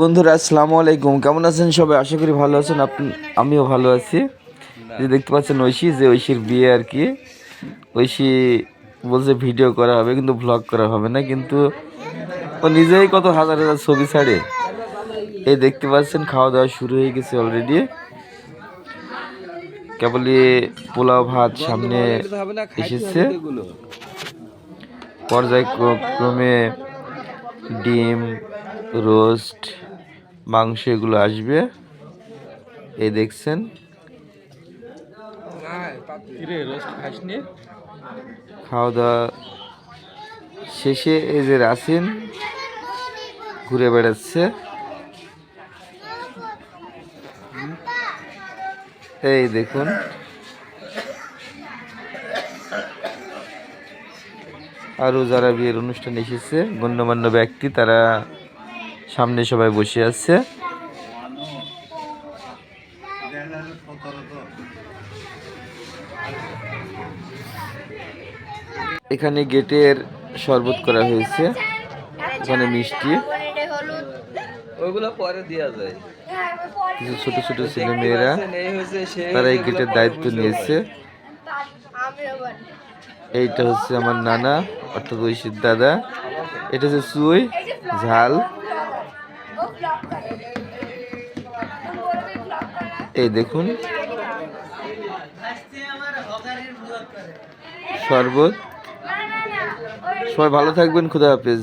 বন্ধুরা আসসালামু আলাইকুম, কেমন আছেন সবাই? আশা করি ভালো আছেন। আমিও ভালো আছি। যে দেখতে পাচ্ছেন ঐশীর বিয়ে আর কি। ঐশী বলছে ভিডিও করা হবে কিন্তু ভ্লগ করা হবে না, কিন্তু ও নিজেই কত হাজার হাজার ছবি ছাড়ে। এই দেখতে পাচ্ছেন খাওয়া দাওয়া শুরু হয়ে গেছে অলরেডি। কেবলই পোলাও ভাত সামনে এসেছে, পর্যায়ক্রমে ডিম, রোস্ট, মাংস এগুলো আসবে। এই দেখছেন খাওয়া দাওয়া শেষে এই যে রাসিন ঘুরে বেড়াচ্ছে। এই দেখুন আরো যারা বিয়ের অনুষ্ঠানে এসেছে গণ্যমান্য ব্যক্তি, তারা সামনে সবাই বসে আছে। এখানে গেটের শরবত করা হয়েছে, এখানে মিষ্টি, ওইগুলো পরে দেওয়া যায়। কিছু ছোট ছোট ছেলে মেয়েরা তারা এই গেটের দায়িত্ব নিয়েছে। এইটা হচ্ছে আমার নানা অর্থাৎ ঐশীর দাদা। এটা হচ্ছে সুই ঝাল। এই দেখুন শরবত। সবাই ভালো থাকবেন, খুদা হাফেজ।